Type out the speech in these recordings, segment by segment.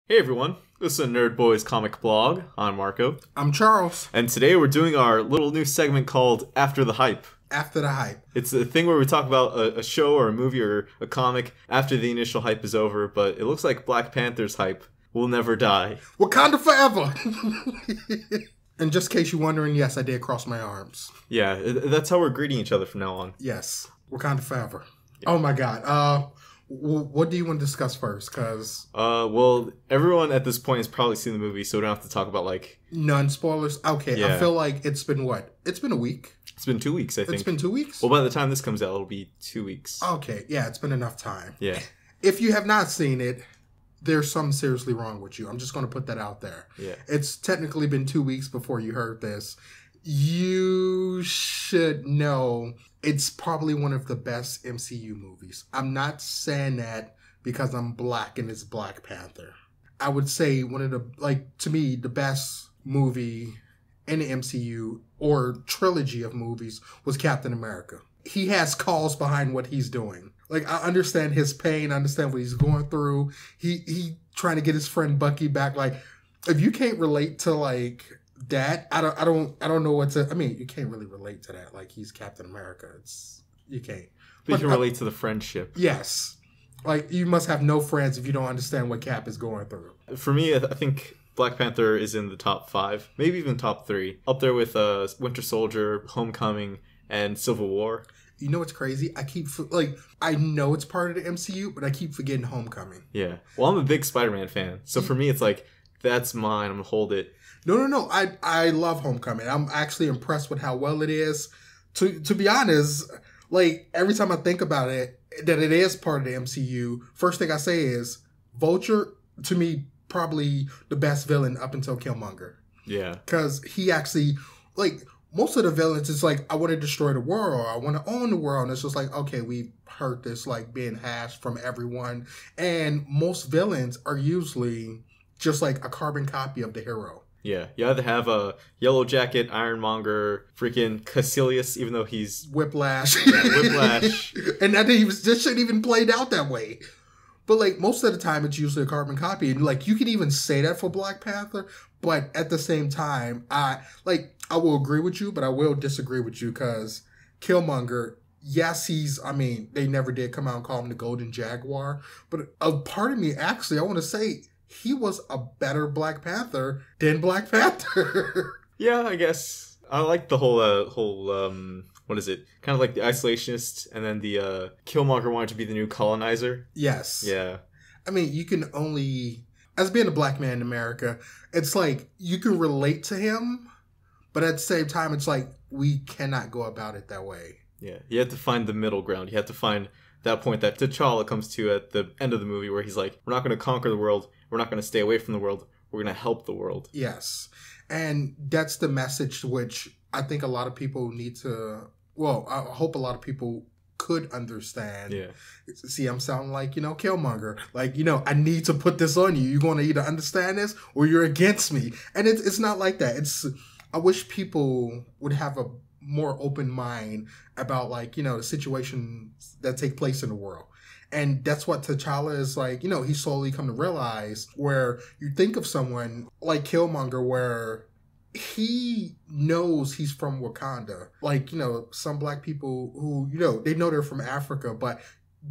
Hey everyone, this is a Nerd Boys comic blog. I'm Marco. I'm Charles. And today we're doing our little new segment called After the Hype. After the Hype. It's a thing where we talk about a show or a movie or a comic after the initial hype is over, but it looks like Black Panther's hype will never die. Wakanda forever! And just in case you're wondering, yes, I did cross my arms. Yeah, that's how we're greeting each other from now on. Yes, Wakanda forever. Yeah. Oh my god. What do you want to discuss first? Well, everyone at this point has probably seen the movie, so we don't have to talk about, None spoilers? Okay, yeah. I feel like it's been what? It's been a week? It's been 2 weeks, I think. It's been 2 weeks? Well, by the time this comes out, it'll be 2 weeks. Okay, yeah, it's been enough time. Yeah. If you have not seen it, there's something seriously wrong with you. I'm just going to put that out there. Yeah. It's technically been 2 weeks before you heard this. You should know it's probably one of the best MCU movies. I'm not saying that because I'm black and it's Black Panther. I would say one of the, to me, the best movie in the MCU or trilogy of movies was Captain America. He has cause behind what he's doing. I understand his pain, I understand what he's going through. He trying to get his friend Bucky back. If you can't relate to that, I don't know what to. I mean, you can't really relate to that. He's Captain America. You can't. But you can relate to the friendship. Yes. You must have no friends if you don't understand what Cap is going through. For me, I think Black Panther is in the top 5, maybe even top 3, up there with Winter Soldier, Homecoming, and Civil War. You know what's crazy? I know it's part of the MCU, but I keep forgetting Homecoming. Yeah. Well, I'm a big Spider-Man fan, so for me, it's that's mine. I'm gonna hold it. No. I love Homecoming. I'm actually impressed with how well it is. To be honest, every time I think about it, that it is part of the MCU, first thing I say is Vulture, to me, probably the best villain up until Killmonger. Yeah. Because he actually, most of the villains, it's I want to destroy the world, or I want to own the world. And it's just okay, we heard this being hashed from everyone. And most villains are usually just a carbon copy of the hero. Yeah, you either have a Yellow Jacket, Ironmonger, freaking Caecilius, even though he's... Whiplash. Whiplash. And that just shouldn't even played out that way. But most of the time, it's usually a carbon copy. And you can even say that for Black Panther. But at the same time, I will agree with you, but I will disagree with you because Killmonger, yes, they never did come out and call him the Golden Jaguar. But a part of me, actually, I want to say he was a better Black Panther than Black Panther. Yeah, I guess. I like the whole what is it? Kind of the isolationist, and then the Killmonger wanted to be the new colonizer. Yes. Yeah. I mean, you can only, as being a black man in America, it's you can relate to him, but at the same time, it's we cannot go about it that way. Yeah. You have to find the middle ground. You have to find that point that T'Challa comes to at the end of the movie where he's we're not going to conquer the world. We're not going to stay away from the world. We're going to help the world. Yes. And that's the message which I think a lot of people need to, I hope a lot of people could understand. Yeah. See, I'm sounding Killmonger. I need to put this on you. You're going to either understand this or you're against me. And it's not like that. I wish people would have a more open mind about the situations that take place in the world. And that's what T'Challa is he slowly come to realize, where you think of someone like Killmonger where he knows he's from Wakanda. Some black people who, they know they're from Africa, but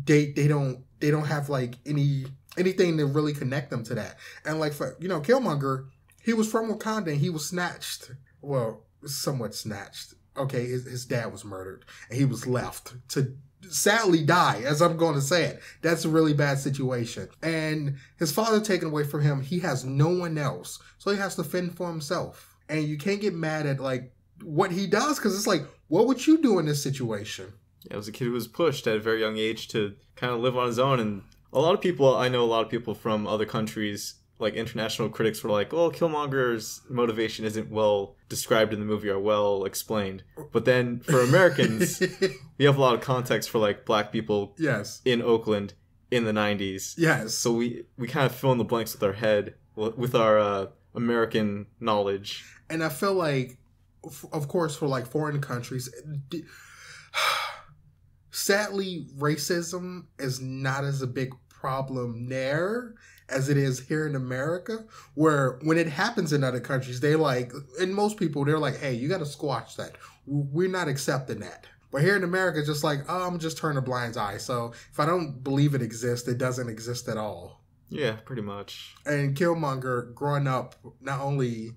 they don't have anything to really connect them to that. And for, Killmonger, he was from Wakanda and he was snatched. Well, somewhat snatched. Okay, his dad was murdered and he was left to sadly die, as I'm going to say it. That's a really bad situation. And his father taken away from him, he has no one else. So he has to fend for himself. And you can't get mad at what he does, because it's what would you do in this situation? Yeah, I was a kid who was pushed at a very young age to kind of live on his own. And I know a lot of people from other countries, international critics were well, Killmonger's motivation isn't well described in the movie or well explained. But then for Americans, we have a lot of context for black people yes. in Oakland in the 90s. Yes. So we kind of fill in the blanks with our head, with our American knowledge. And I feel of course, for foreign countries, sadly, racism is not as a big problem there as it is here in America, where when it happens in other countries, they like, and most people, they're like, hey, you got to squash that. We're not accepting that. But here in America, it's just like, oh, I'm just turning a blind eye. So if I don't believe it exists, it doesn't exist at all. Yeah, pretty much. And Killmonger, growing up, not only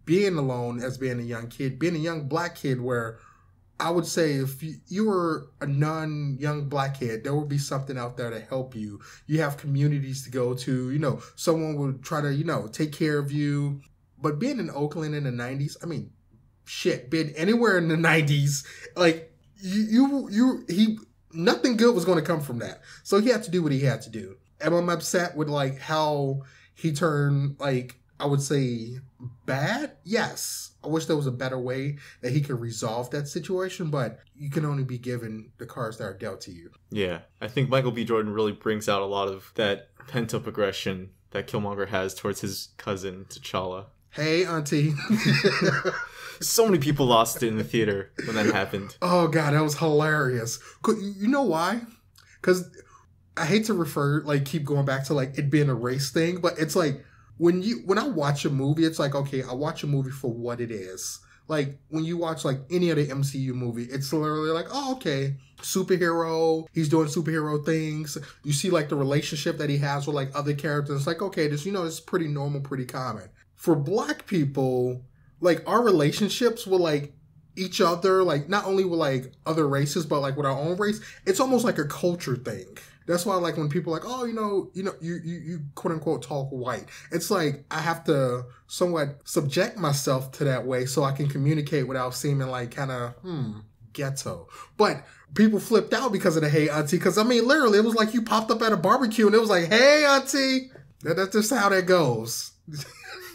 being alone as being a young kid, being a young black kid where I would say if you were a non-young black kid, there would be something out there to help you. You have communities to go to, you know, someone would try to, you know, take care of you. But being in Oakland in the 90s, I mean, shit, being anywhere in the 90s, like, nothing good was going to come from that. So he had to do what he had to do. Am I upset with, like, how he turned, like, I would say bad? Yes. I wish there was a better way that he could resolve that situation, but you can only be given the cards that are dealt to you. Yeah. I think Michael B. Jordan really brings out a lot of that pent-up aggression that Killmonger has towards his cousin, T'Challa. Hey, auntie. So many people lost it in the theater when that happened. Oh, God, that was hilarious. You know why? Because I hate to keep going back to, like, it being a race thing, but it's like, when I watch a movie, it's like, okay, I watch a movie for what it is. Like, when you watch, like, any other MCU movie, it's literally like, oh, okay, superhero, he's doing superhero things. You see, like, the relationship that he has with, like, other characters. It's like, okay, this, you know, it's pretty normal, pretty common. For black people, like, our relationships with, like, each other, like, not only with, like, other races, but, like, with our own race, it's almost like a culture thing. That's why, like, when people are like, oh, you quote unquote talk white. It's like I have to somewhat subject myself to that way so I can communicate without seeming like kind of ghetto. But people flipped out because of the hey auntie. Because I mean, literally, it was like you popped up at a barbecue and it was like, hey auntie. That's just how that goes.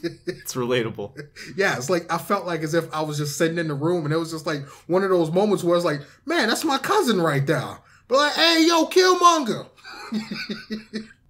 It's relatable. Yeah, it's like I felt like as if I was just sitting in the room and it was just like one of those moments where it's like, man, that's my cousin right there. But like, hey, yo, Killmonger.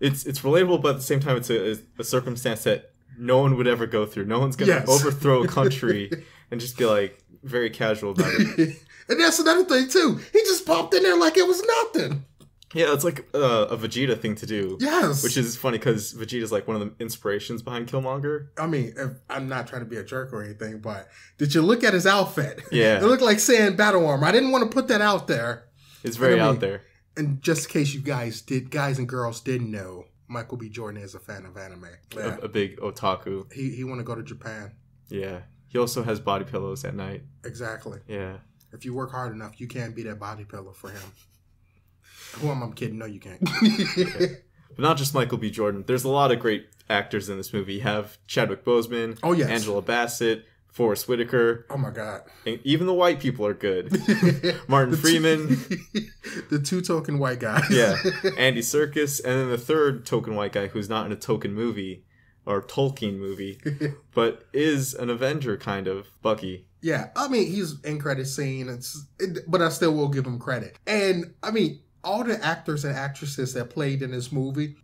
It's relatable, but at the same time, it's a circumstance that no one would ever go through. No one's going to overthrow a country and just be like very casual about it. And that's another thing too. He just popped in there like it was nothing. Yeah, it's like a Vegeta thing to do. Yes. Which is funny because Vegeta's like one of the inspirations behind Killmonger. I mean, I'm not trying to be a jerk or anything, but did you look at his outfit? Yeah. It looked like Saiyan battle armor. I didn't want to put that out there. It's very out there. And just in case you guys and girls didn't know, Michael B. Jordan is a fan of anime. Yeah. A big otaku. He want to go to Japan. Yeah. He also has body pillows at night. Exactly. Yeah. If you work hard enough, you can be that body pillow for him. Who am I kidding? No, you can't. Okay. But not just Michael B. Jordan. There's a lot of great actors in this movie. You have Chadwick Boseman. Oh, yes. Angela Bassett. Forrest Whitaker. Oh my God. And even the white people are good. Martin Freeman. The two token white guys. Yeah. Andy Serkis. And then the third token white guy who's not in a token movie or Tolkien movie, but is an Avenger kind of, Bucky. Yeah. I mean, he's in credit scene, but I still will give him credit. And I mean, all the actors and actresses that played in this movie,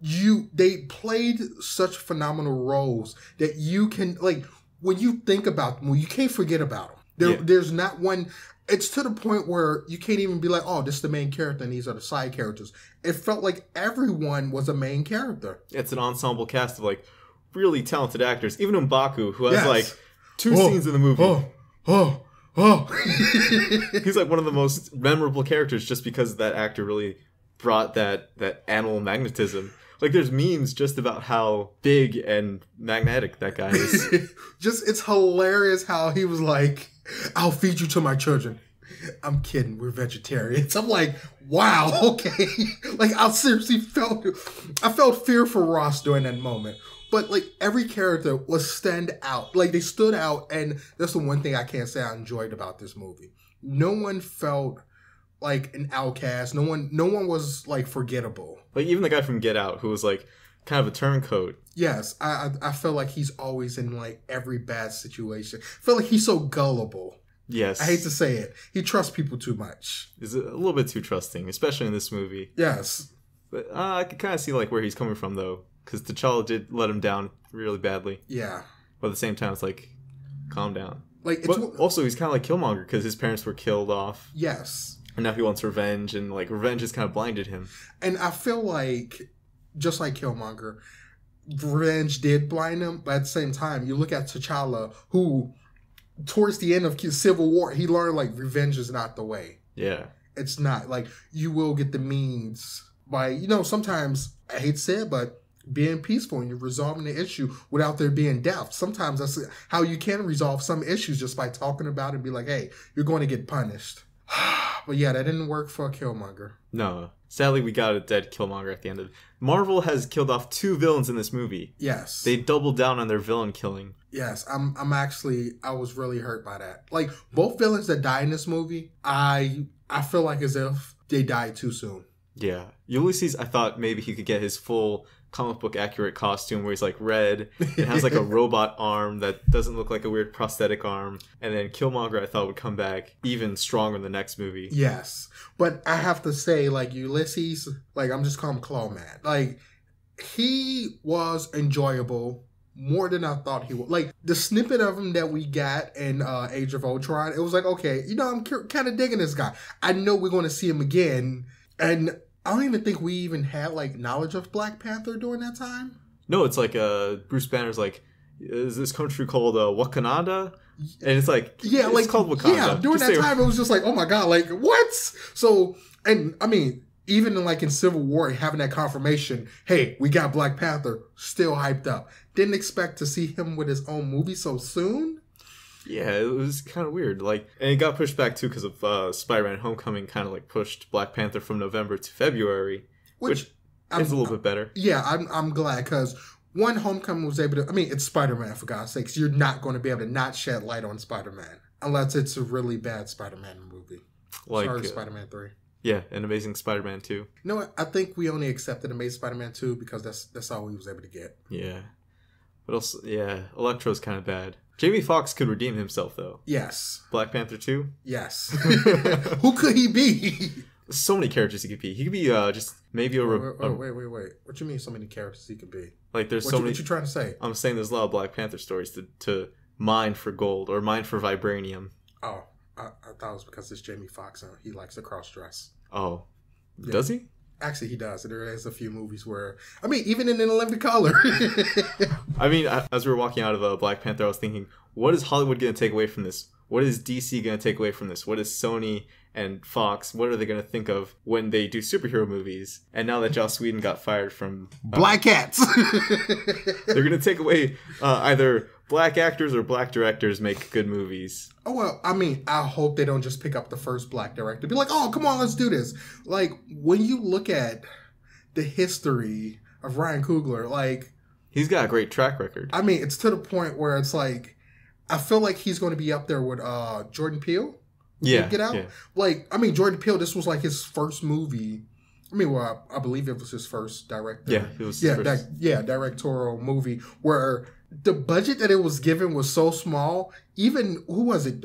they played such phenomenal roles that you can, like, when you think about them, you can't forget about them. There's not one. It's to the point where you can't even be like, oh, this is the main character and these are the side characters. It felt like everyone was a main character. It's an ensemble cast of like really talented actors. Even M'Baku, who has like two scenes in the movie. He's like one of the most memorable characters just because that actor really brought that animal magnetism. Like, there's memes just about how big and magnetic that guy is. It's hilarious how he was like, I'll feed you to my children. I'm kidding. We're vegetarians. I'm like, wow, okay. Like, I seriously felt fear for Ross during that moment. But, like, every character was stand out. Like, they stood out, and that's the one thing I can't say I enjoyed about this movie. No one felt like an outcast. No one was like forgettable. Like even the guy from Get Out, who was like kind of a turncoat. Yes, I feel like he's always in like every bad situation. I feel like he's so gullible. Yes. I hate to say it. He trusts people too much. He's a little bit too trusting, especially in this movie. Yes. But I could kind of see like where he's coming from though, because T'Challa did let him down really badly. Yeah. But at the same time, it's like, calm down. Like, but also he's kind of like Killmonger because his parents were killed off. Yes. And now he wants revenge, and like revenge has kind of blinded him. And I feel like, just like Killmonger, revenge did blind him, but at the same time, you look at T'Challa, who towards the end of Civil War, he learned like revenge is not the way. Yeah. It's not. Like, you will get the means by, sometimes, I hate to say it, but being peaceful and you're resolving the issue without there being death. Sometimes that's how you can resolve some issues, just by talking about it and be like, hey, you're going to get punished. But yeah, that didn't work for Killmonger. No. Sadly, we got a dead Killmonger at the end of it. Marvel has killed off 2 villains in this movie. Yes. They doubled down on their villain killing. Yes, I was really hurt by that. Like, both villains that die in this movie, I feel like as if they died too soon. Yeah. Ulysses, I thought maybe he could get his full comic book accurate costume where he's like red and has like a robot arm that doesn't look like a weird prosthetic arm. And then Killmonger, I thought, would come back even stronger in the next movie. Yes. But I have to say, like, Ulysses, like, I'm just calling him Claw Man. Like, he was enjoyable more than I thought he would. Like, the snippet of him that we got in Age of Ultron, it was like, okay, I'm kind of digging this guy. I know we're going to see him again. And I don't even think we even had, like, knowledge of Black Panther during that time. No, it's like Bruce Banner's like, is this country called Wakanda? And it's like, yeah, it's like, called Wakanda. Yeah, during that time, it was just like, oh my God, like, what? So, and I mean, even in Civil War, having that confirmation, hey, we got Black Panther, still hyped up. Didn't expect to see him with his own movie so soon. Yeah, it was kind of weird. Like, and it got pushed back too because of Spider-Man: Homecoming kind of like pushed Black Panther from November to February, which is a little bit better. Yeah, I'm glad because one, Homecoming was able to. I mean, it's Spider-Man, for God's sakes. You're not going to be able to not shed light on Spider-Man unless it's a really bad Spider-Man movie. Like Sorry, Spider-Man 3. Yeah, and Amazing Spider-Man 2. You know what? I think we only accepted Amazing Spider-Man 2 because that's all we was able to get. Yeah. What else? Yeah, Electro's kind of bad. Jamie Foxx could redeem himself, though. Yes. Black Panther 2? Yes. Who could he be? So many characters he could be. He could be just maybe a... Wait. What you mean so many characters he could be? Like, there's so many... What you trying to say? I'm saying there's a lot of Black Panther stories to mine for gold or mine for vibranium. Oh, I thought it was because it's Jamie Foxx and he likes to cross-dress. Oh. Yeah. Does he? Actually, he does. There is a few movies where... I mean, even in In Living Color. I mean, as we were walking out of Black Panther, I was thinking, what is Hollywood going to take away from this? What is DC going to take away from this? What is Sony and Fox, what are they going to think of when they do superhero movies? And now that Joss Whedon got fired from... Black Cats! They're going to take away either black actors or black directors make good movies. Oh, well, I mean, I hope they don't just pick up the first black director. Be like, oh, come on, let's do this. Like, when you look at the history of Ryan Coogler, like... He's got a great track record. I mean, it's to the point where it's like... I feel like he's going to be up there with Jordan Peele. Yeah. Get Out. Yeah. Like, I mean, Jordan Peele, this was like his first movie. I mean, well, I believe it was his first director. Yeah, it was his first. Directorial movie where the budget that it was given was so small. Even, who was it?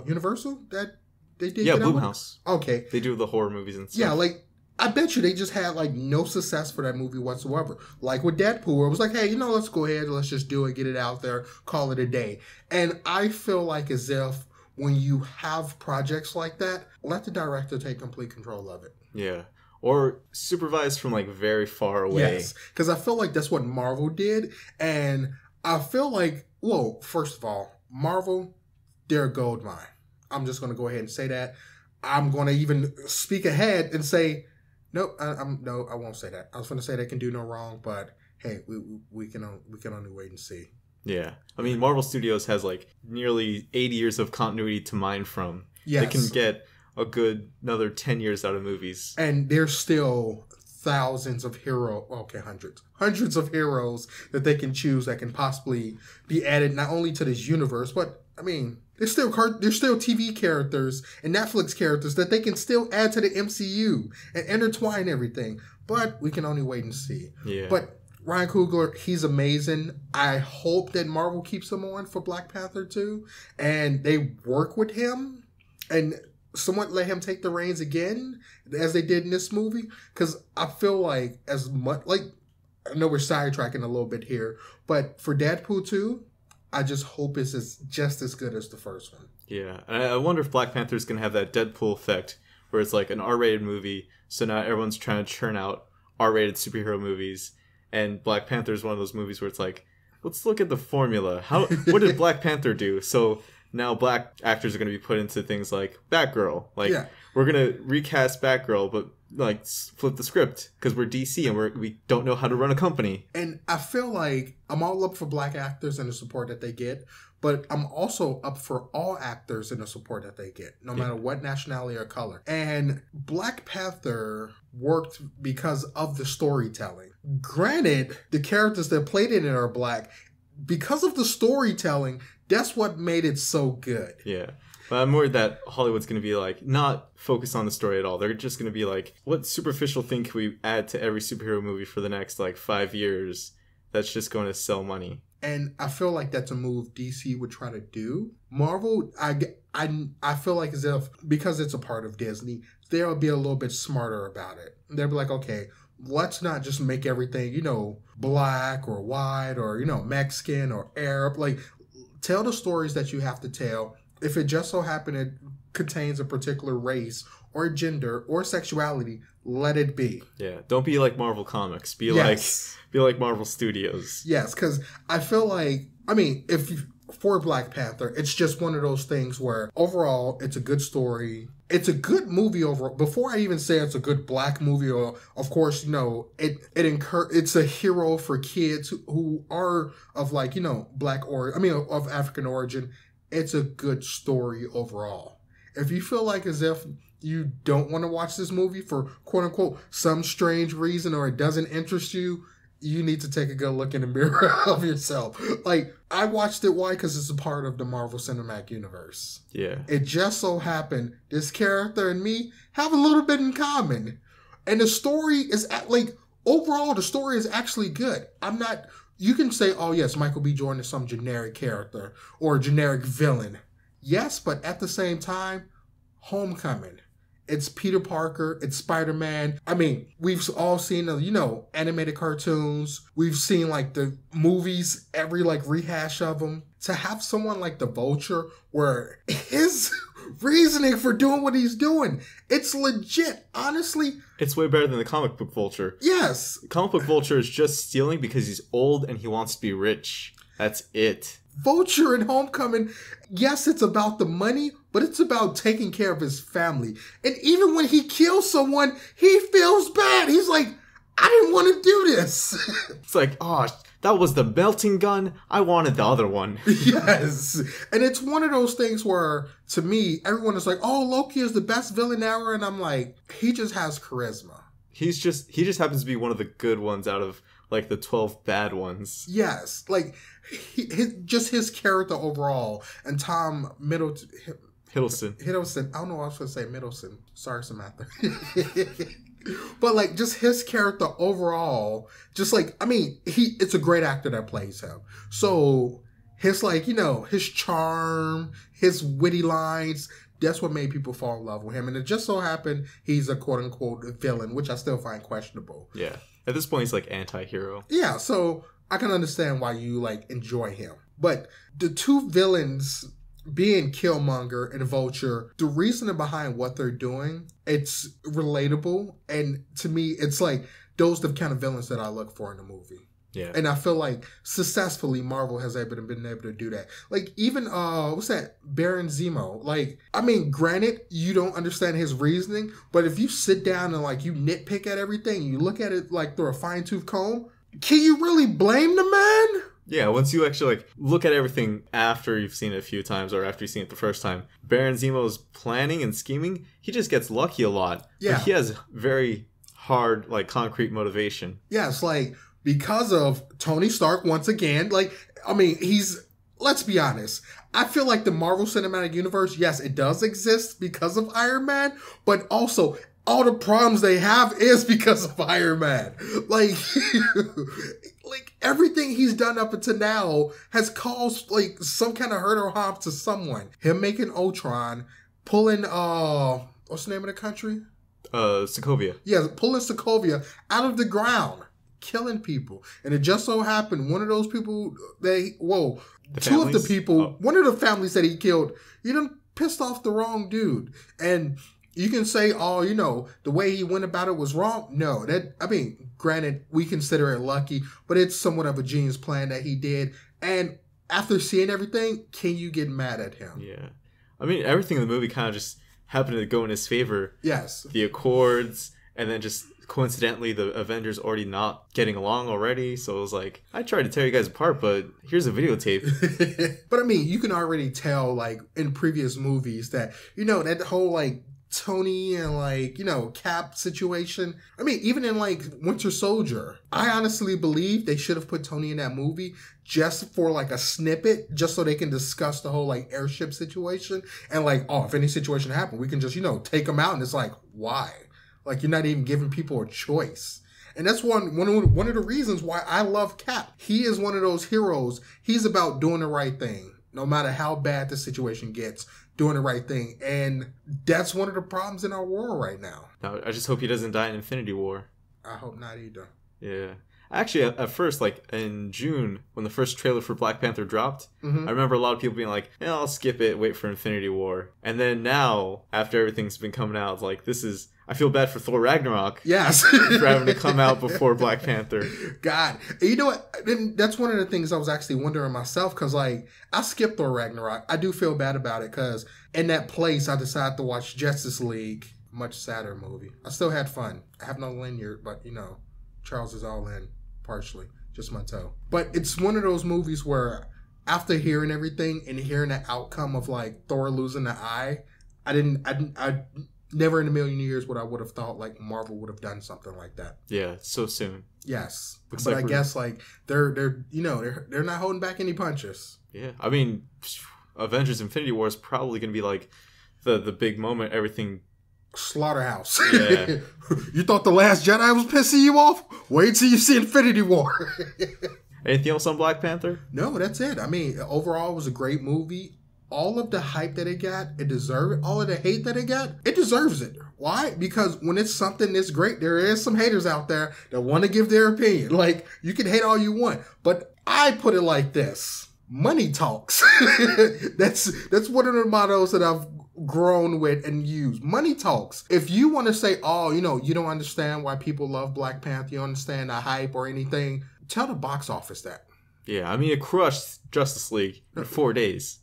Universal that they did? Yeah, Blumhouse. Okay. They do the horror movies and stuff. Yeah, like, I bet you they just had, like, no success for that movie whatsoever. Like with Deadpool, where it was like, hey, let's go ahead, let's just do it, get it out there, call it a day. And I feel like as if when you have projects like that, let the director take complete control of it. Yeah. Or supervise from, like, very far away. Yes, because I feel like that's what Marvel did. And I feel like, well, first of all, Marvel, they're a gold mine. I'm just going to go ahead and say that. I'm going to even speak ahead and say... Nope, no, I won't say that. I was going to say they can do no wrong, but hey, we can only wait and see. Yeah, I mean, Marvel Studios has like nearly 80 years of continuity to mine from. Yes. They can get a good another 10 years out of movies, and there's still thousands of hundreds of heroes that they can choose that can possibly be added not only to this universe, but I mean. There's still TV characters and Netflix characters that they can still add to the MCU and intertwine everything. But we can only wait and see. Yeah. But Ryan Coogler, he's amazing. I hope that Marvel keeps him on for Black Panther 2. And they work with him and somewhat let him take the reins again as they did in this movie. Because I feel like as much... Like, I know we're sidetracking a little bit here. But for Deadpool 2... I just hope it's just as good as the first one. Yeah. And I wonder if Black Panther's going to have that Deadpool effect where it's like an R-rated movie, so now everyone's trying to churn out R-rated superhero movies. And Black Panther is one of those movies where it's like, let's look at the formula. What did Black Panther do? So now black actors are going to be put into things like Batgirl. Like, we're going to recast Batgirl, but like flip the script because we're DC and we don't know how to run a company. And I feel like I'm all up for black actors and the support that they get, but I'm also up for all actors and the support that they get, no matter what nationality or color. And Black Panther worked because of the storytelling. Granted, the characters that played in it are black. Because of the storytelling, that's what made it so good. Yeah. But I'm worried that Hollywood's going to be like, not focus on the story at all. They're just going to be like, what superficial thing can we add to every superhero movie for the next like 5 years that's just going to sell money? And I feel like that's a move DC would try to do. Marvel, I feel like as if, because it's a part of Disney, they'll be a little bit smarter about it. They'll be like, okay, let's not just make everything, black or white or, Mexican or Arab. Like, tell the stories that you have to tell. If it just so happened it contains a particular race or gender or sexuality, let it be. Yeah, don't be like Marvel Comics. Be like Marvel Studios. Yes, because I feel like, for Black Panther, it's just one of those things where overall it's a good story. It's a good movie overall. Before I even say it's a good black movie, or of course, it's a hero for kids who are of black or of African origin. It's a good story overall. If you feel like as if you don't want to watch this movie for quote unquote some strange reason, or it doesn't interest you, you need to take a good look in the mirror of yourself. Like, I watched it, why? Because it's a part of the Marvel Cinematic Universe. Yeah. It just so happened this character and me have a little bit in common. And the story is, overall, the story is actually good. You can say, oh yes, Michael B. Jordan is some generic character or a generic villain. Yes, but at the same time, Homecoming. It's Peter Parker. It's Spider-Man. We've all seen the, animated cartoons. We've seen, the movies, every, rehash of them. To have someone like the Vulture, where his reasoning for doing what he's doing, it's legit. Honestly, it's way better than the comic book Vulture. Yes. Comic book Vulture is just stealing because he's old and he wants to be rich. That's it. Vulture in Homecoming, yes, it's about the money, but it's about taking care of his family. And even when he kills someone, he feels bad. He's like, I didn't want to do this. It's like, oh, that was the melting gun. I wanted the other one. Yes. And it's one of those things where, to me, everyone is like, oh, Loki is the best villain ever. And I'm like, he just has charisma. He just happens to be one of the good ones out of, the 12 bad ones. Yes. His character overall. And Tom Hiddleston. I don't know what I was going to say. Middleton. Sorry, Samantha. But just his character overall, it's a great actor that plays him. So his his charm, his witty lines, that's what made people fall in love with him. And it just so happened he's a quote unquote villain, which I still find questionable. Yeah. At this point he's anti-hero. Yeah, so I can understand why you enjoy him. But the two villains being Killmonger and Vulture, the reasoning behind what they're doing, it's relatable. And to me, it's those are the kind of villains that I look for in a movie. Yeah. And I feel successfully Marvel has been able to do that. Even, what's that? Baron Zemo. Granted, you don't understand his reasoning, but if you sit down and you nitpick at everything, you look at it through a fine-tooth comb, can you really blame the man? Yeah, once you actually look at everything after you've seen it a few times or after you've seen it the first time, Baron Zemo's planning and scheming, he just gets lucky a lot. Yeah. But he has very hard, concrete motivation. Yeah, it's because of Tony Stark once again. Let's be honest. I feel the Marvel Cinematic Universe, yes, it does exist because of Iron Man, but also all the problems they have is because of Iron Man. Everything he's done up until now has caused some kind of hurt or harm to someone. Him making Ultron, pulling what's the name of the country? Sokovia. Yeah, pulling Sokovia out of the ground, killing people. And it just so happened one of those people one of the families that he killed, he done pissed off the wrong dude. And You can say, oh, the way he went about it was wrong. No, granted, we consider it lucky, but it's somewhat of a genius plan that he did. And after seeing everything, can you get mad at him? Yeah. I mean, everything in the movie kind of just happened to go in his favor. Yes. The Accords, and then just coincidentally, the Avengers already not getting along already. So it was like, I tried to tear you guys apart, but here's a videotape. But I mean, you can already tell, like, in previous movies that, that whole, like, Tony and, like, Cap situation. I mean, even in, like, Winter Soldier, I honestly believe they should have put Tony in that movie just for, like, a snippet, just so they can discuss the whole, like, airship situation. And, like, oh, if any situation happened, we can just, take him out. And it's like, why? Like, you're not even giving people a choice. And that's one of the reasons why I love Cap. He is one of those heroes. He's about doing the right thing, no matter how bad the situation gets. Doing the right thing. And that's one of the problems in our world right now. No, I just hope he doesn't die in Infinity War. I hope not either. Yeah. Actually, at first, like, in June, when the first trailer for Black Panther dropped, I remember a lot of people being like, yeah, I'll skip it, wait for Infinity War. And then now, after everything's been coming out, it's like, I feel bad for Thor Ragnarok. Yes. For having to come out before Black Panther. God. You know what? That's one of the things I was actually wondering myself, because, like, I skipped Thor Ragnarok. I do feel bad about it, because in that place, I decided to watch Justice League. Much sadder movie. I still had fun. I have no linear, but, Charles is all in, partially. Just my toe. But it's one of those movies where, after hearing everything and hearing the outcome of, like, Thor losing the eye, I never in a million years would I would have thought, like, Marvel would have done something like that. Yeah, so soon. Yes. But I guess, like, they're not holding back any punches. Yeah. I mean, Avengers Infinity War is probably going to be, like, the big moment, everything. Slaughterhouse. Yeah. You thought The Last Jedi was pissing you off? Wait till you see Infinity War. Anything else on Black Panther? No, that's it. I mean, overall, it was a great movie. All of the hype that it got, it deserved it. All of the hate that it got, it deserves it. Why? Because when it's something this great, there is some haters out there that want to give their opinion. Like, you can hate all you want, but I put it like this. Money talks. That's one of the mottos that I've grown with and used. Money talks. If you want to say, oh, you don't understand why people love Black Panther, you don't understand the hype or anything, tell the box office that. Yeah, I mean, it crushed Justice League in 4 days.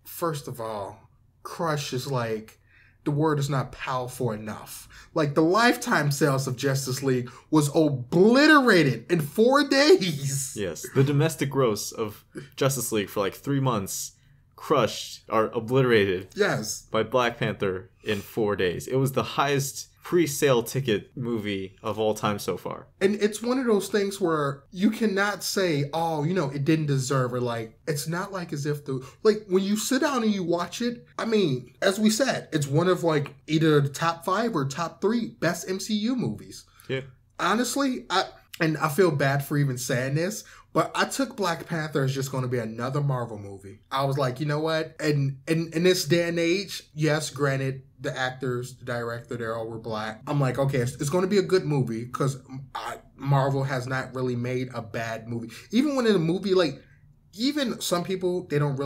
First of all, crush is like, the word is not powerful enough. Like, the lifetime sales of Justice League was obliterated in 4 days. Yes, the domestic gross of Justice League for like 3 months crushed or obliterated. Yes. By Black Panther in 4 days. It was the highest pre-sale ticket movie of all time so far. And it's one of those things where you cannot say, oh, it didn't deserve it. Like, it's not like as if when you sit down and you watch it, I mean, as we said, it's one of, like, either the top 5 or top 3 best MCU movies. Yeah. Honestly, I feel bad for even saying this, but I took Black Panther as just going to be another Marvel movie. I was like, you know what? And in this day and age, yes, granted, the actors, the director, they all were black. I'm like, okay, it's going to be a good movie, because Marvel has not really made a bad movie. Even when in a movie, like, even some people, they're not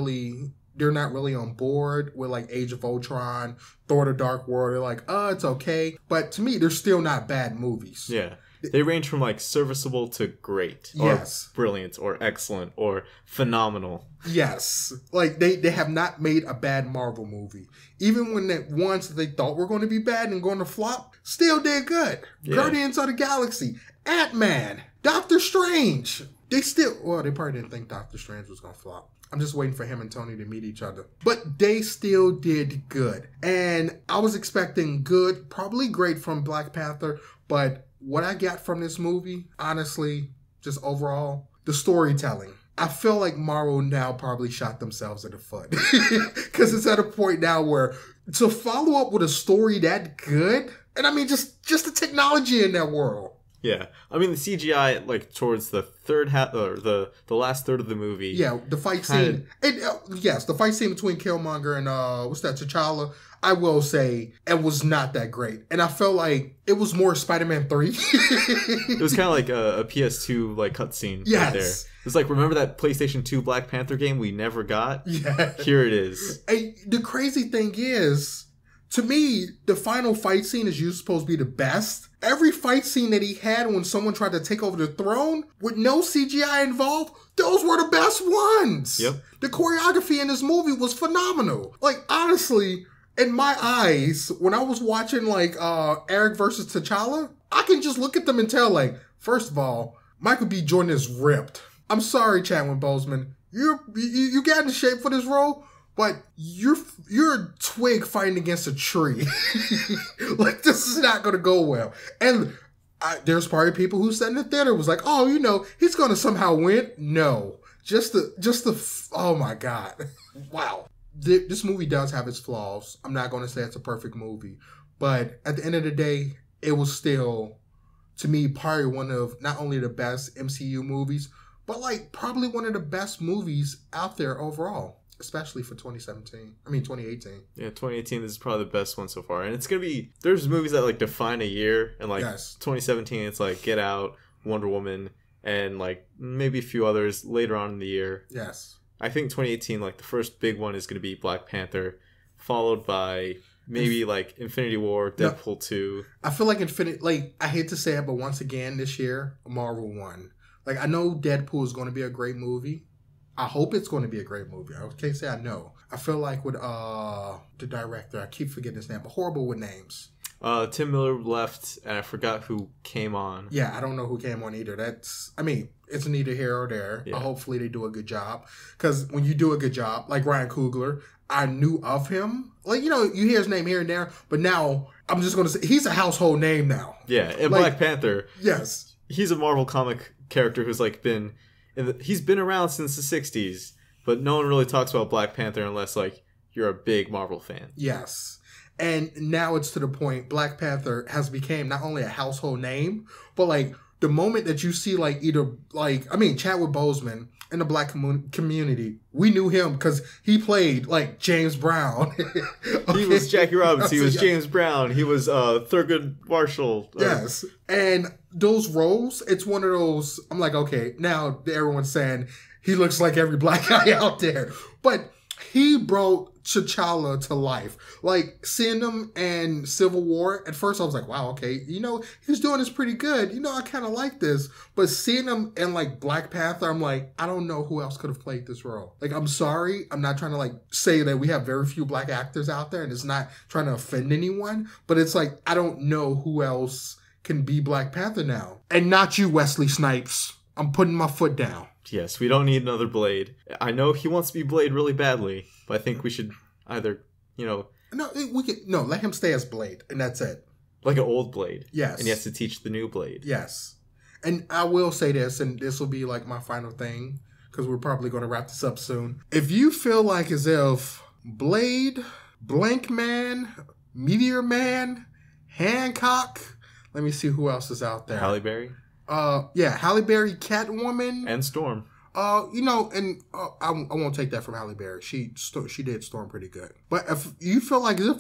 really on board with, like, Age of Ultron, Thor: The Dark World. They're like, oh, it's okay. But to me, they're still not bad movies. Yeah. They range from, like, serviceable to great. Or yes. Brilliant, or excellent, or phenomenal. Yes. Like, they have not made a bad Marvel movie. Even when the ones that they thought were going to be bad and going to flop, still did good. Yeah. Guardians of the Galaxy, Ant-Man, Doctor Strange. They probably didn't think Doctor Strange was going to flop. I'm just waiting for him and Tony to meet each other. But they still did good. And I was expecting good, probably great from Black Panther, but what I got from this movie, honestly, just overall, the storytelling. I feel like Marvel now probably shot themselves in the foot. Because it's at a point now where to follow up with a story that good, and I mean, just the technology in that world. Yeah. I mean, the CGI, like, towards the third half, or the last third of the movie. Yeah, the fight scene. Yes, the fight scene between Killmonger and, T'Challa, I will say, it was not that great. And I felt like it was more Spider-Man 3. It was kind of like a PS2, like, cutscene right there. It's like, remember that PlayStation 2 Black Panther game we never got? Yeah. Here it is. And the crazy thing is, to me, the final fight scene is usually supposed to be the best. Every fight scene that he had when someone tried to take over the throne with no CGI involved, those were the best ones. Yep. The choreography in this movie was phenomenal. Like, honestly, in my eyes, when I was watching, like, Eric versus T'Challa, I can just look at them and tell, like, first of all, Michael B. Jordan is ripped. I'm sorry, Chadwick Boseman. You got into shape for this role, but you're a twig fighting against a tree. Like, this is not going to go well. And there's probably people who sat in the theater was like, oh, he's going to somehow win. No. Oh my God. Wow. This movie does have its flaws. I'm not going to say it's a perfect movie. But at the end of the day, it was still, to me, probably one of not only the best MCU movies, but like probably one of the best movies out there overall. Especially for 2018. Yeah, 2018 is probably the best one so far. And it's going to be, there's movies that like define a year. And like 2017, it's like Get Out, Wonder Woman, and like maybe a few others later on in the year. Yes. I think 2018, like the first big one is going to be Black Panther, followed by maybe like Infinity War, Deadpool 2. I feel like I hate to say it, but once again this year, Marvel won. Like, I know Deadpool is going to be a great movie. I hope it's going to be a great movie. I can't say I know. I feel like with the director, I keep forgetting his name, but horrible with names. Tim Miller left, and I forgot who came on. Yeah, I don't know who came on either. It's neither here or there. Yeah. Hopefully they do a good job. Because when you do a good job, like Ryan Coogler, I knew of him. Like, you hear his name here and there, but now I'm just going to say he's a household name now. Yeah, and Black Panther. Yes. He's a Marvel comic character who's like he's been around since the 60s, but no one really talks about Black Panther unless like you're a big Marvel fan. Yes. And now it's to the point Black Panther has become not only a household name, but like the moment that you see like Chadwick Boseman in the Black community, we knew him because he played like James Brown. Okay. He was Jackie Robinson. He was James Brown. He was Thurgood Marshall. Yes. And those roles, it's one of those, I'm like, okay, now everyone's saying he looks like every black guy out there. But he brought T'Challa to life. Like, seeing him in Civil War, at first I was like, wow, okay, he's doing this pretty good. I kind of like this. But seeing him in, like, Black Panther, I'm like, I don't know who else could have played this role. Like, I'm sorry. I'm not trying to, like, say that we have very few black actors out there, and it's not trying to offend anyone. But it's like, I don't know who else can be Black Panther now. And not you, Wesley Snipes. I'm putting my foot down. Yes, we don't need another Blade. I know he wants to be Blade really badly, but I think we should either, No, let him stay as Blade, and that's it. Like an old Blade. Yes. And he has to teach the new Blade. Yes. And I will say this, and this will be like my final thing, because we're probably going to wrap this up soon. If you feel like as if Blade, Blank Man, Meteor Man, Hancock, let me see who else is out there. Halle Berry? Halle Berry, Catwoman. And Storm. I won't take that from Halle Berry. She did Storm pretty good. But if you feel like as if,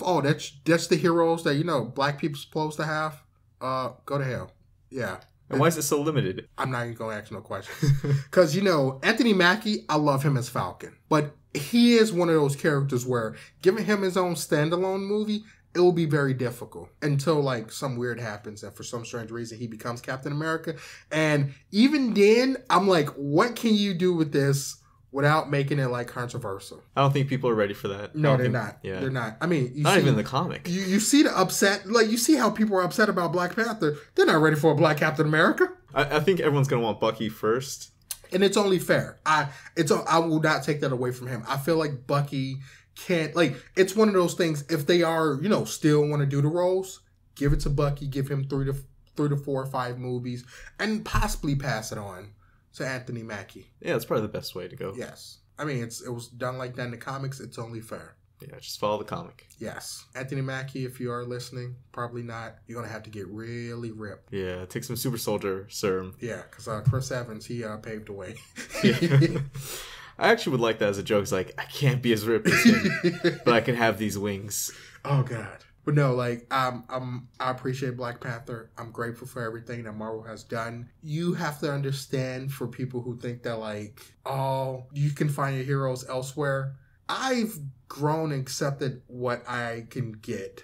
that's the heroes that, black people's supposed to have, go to hell. Yeah. And why is it so limited? I'm not even going to ask no questions. Because, Anthony Mackie, I love him as Falcon. But he is one of those characters where giving him his own standalone movie, it will be very difficult until like some weird happens and for some strange reason he becomes Captain America. And even then, I'm like, what can you do with this without making it like controversial? I don't think people are ready for that. No, they're not. Yeah. They're not. I mean, not even the comic. You see the upset, like you see how people are upset about Black Panther. They're not ready for a Black Captain America. I think everyone's going to want Bucky first. And it's only fair. I will not take that away from him. I feel like Bucky can't, like, it's one of those things, if they are, still want to do the roles, give it to Bucky, give him 3 to 4 or 5 movies, and possibly pass it on to Anthony Mackie. Yeah, that's probably the best way to go. Yes. I mean, it was done like that in the comics, it's only fair. Yeah, just follow the comic. Yes. Anthony Mackie, if you are listening, probably not. You're going to have to get really ripped. Yeah, take some super soldier serum. Yeah, because Chris Evans, he paved the way. Yeah. I actually would like that as a joke. It's like, I can't be as ripped as him, but I can have these wings. Oh, God. But no, like, I appreciate Black Panther. I'm grateful for everything that Marvel has done. You have to understand, for people who think that, like, you can find your heroes elsewhere. I've grown and accepted what I can get.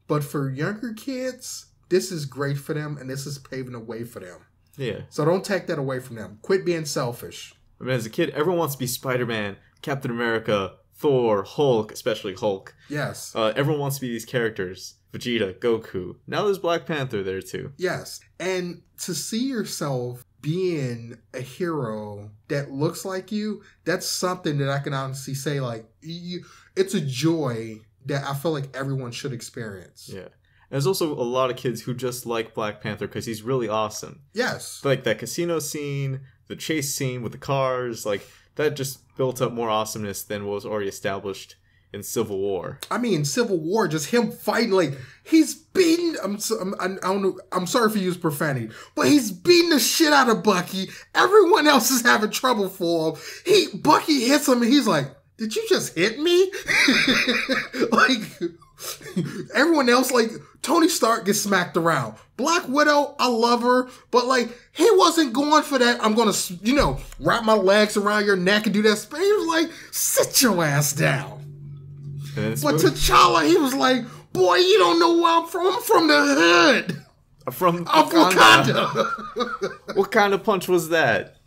But for younger kids, this is great for them, and this is paving the way for them. Yeah. So don't take that away from them. Quit being selfish. I mean, as a kid, everyone wants to be Spider-Man, Captain America, Thor, Hulk, especially Hulk. Yes. Everyone wants to be these characters. Vegeta, Goku. Now there's Black Panther there too. Yes. And to see yourself being a hero that looks like you, that's something that I can honestly say, like, it's a joy that I feel like everyone should experience. Yeah. And there's also a lot of kids who just like Black Panther because he's really awesome. Yes. Like that casino scene, the chase scene with the cars, like that just built up more awesomeness than what was already established in Civil War. I mean, Civil War, just him fighting, like, he's beating, I don't know, I'm sorry for using profanity, but he's beating the shit out of Bucky. Everyone else is having trouble for him. Bucky hits him and he's like, did you just hit me? Like, everyone else, like, Tony Stark gets smacked around. Black Widow, I love her, but, like, he wasn't going for that. I'm going to, wrap my legs around your neck and do that. He was like, sit your ass down. But T'Challa, he was like, boy, you don't know where I'm from. I'm from the hood. From Wakanda. What kind of punch was that?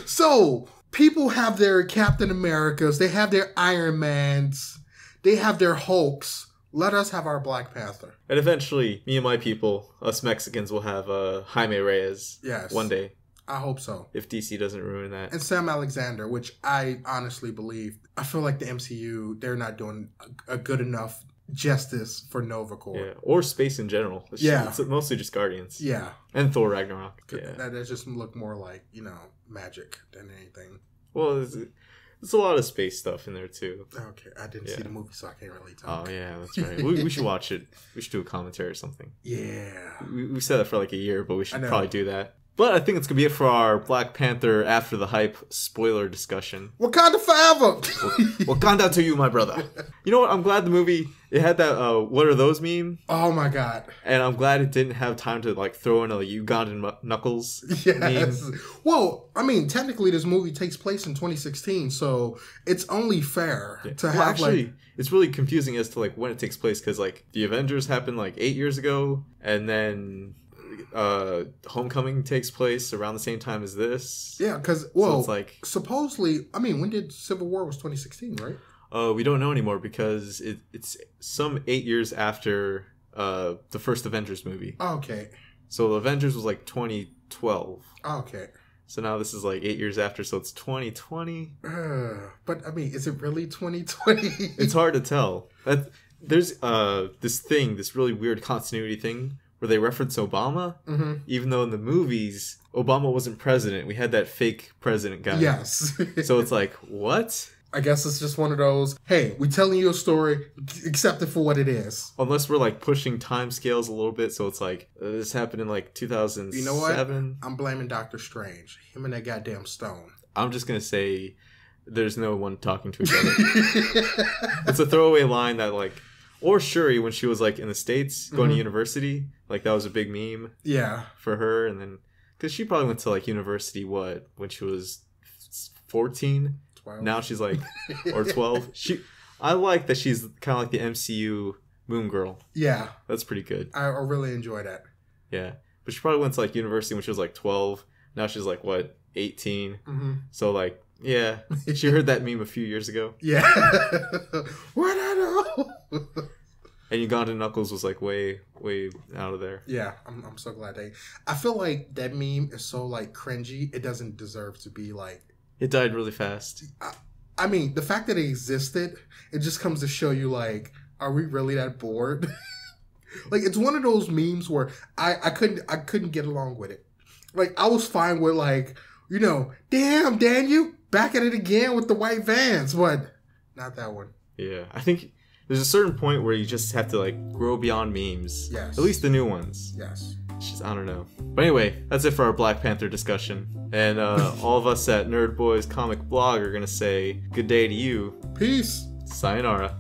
So, people have their Captain Americas. They have their Iron Mans. They have their Hulks. Let us have our Black Panther. And eventually, me and my people, us Mexicans, will have Jaime Reyes. Yes. One day. I hope so. If DC doesn't ruin that. And Sam Alexander, which I honestly believe, I feel like the MCU, they're not doing a good enough justice for Nova Corps. Yeah, or space in general. It's mostly just Guardians. Yeah. And Thor Ragnarok. Yeah. That just look more like, magic than anything. Well, there's a lot of space stuff in there too. Okay, I didn't see the movie, so I can't really talk. Oh yeah, that's right. we should watch it. We should do a commentary or something. Yeah. We said that for like a year, but we should probably do that. But I think it's going to be it for our Black Panther After the Hype spoiler discussion. Wakanda forever! Wakanda to you, my brother. You know what? I'm glad the movie, it had that, what are those meme? Oh my god. And I'm glad it didn't have time to, like, throw in a Ugandan Knuckles yes. meme. Well, I mean, technically this movie takes place in 2016, so it's only fair to have, actually, it's really confusing as to, like, when it takes place, because, like, the Avengers happened, like, 8 years ago, and then Homecoming takes place around the same time as this. Yeah, because, so it's like, supposedly, I mean, when did Civil War was 2016, right? We don't know anymore because it's some 8 years after the first Avengers movie. Oh, okay. So the Avengers was like 2012. Oh, okay. So now this is like 8 years after, so it's 2020. But I mean, is it really 2020? It's hard to tell. There's this really weird continuity thing where they reference Obama, even though in the movies, Obama wasn't president. We had that fake president guy. Yes. So it's like, what? I guess it's just one of those, hey, we're telling you a story, accept it for what it is. Unless we're like pushing time scales a little bit, so it's like, this happened in like 2007. You know what? I'm blaming Doctor Strange. Him and that goddamn stone. I'm just going to say there's no one talking to each other. It's a throwaway line that like, or Shuri when she was like in the States going to university, like that was a big meme. Yeah. For her, and then because she probably went to like university when she was 14. 12. Now she's like or 12. I like that she's kind of like the MCU Moon Girl. Yeah. That's pretty good. I really enjoy that. Yeah. But she probably went to like university when she was like 12. Now she's like what, 18. So like, yeah, she heard that meme a few years ago. Yeah. What I know. And Ugandan Knuckles was like way out of there. Yeah, I'm so glad I feel like that meme is so like cringy. It doesn't deserve to be like. It died really fast. I mean, the fact that it existed, it just comes to show you like, are we really that bored? Like, it's one of those memes where I couldn't get along with it. Like, I was fine with like, damn, Daniel, back at it again with the white Vans, but not that one. Yeah, I think there's a certain point where you just have to like grow beyond memes. Yes. At least the new ones. Yes. It's just, I don't know. But anyway, that's it for our Black Panther discussion. And all of us at Nerd Boys Comic Blog are going to say good day to you. Peace. Sayonara.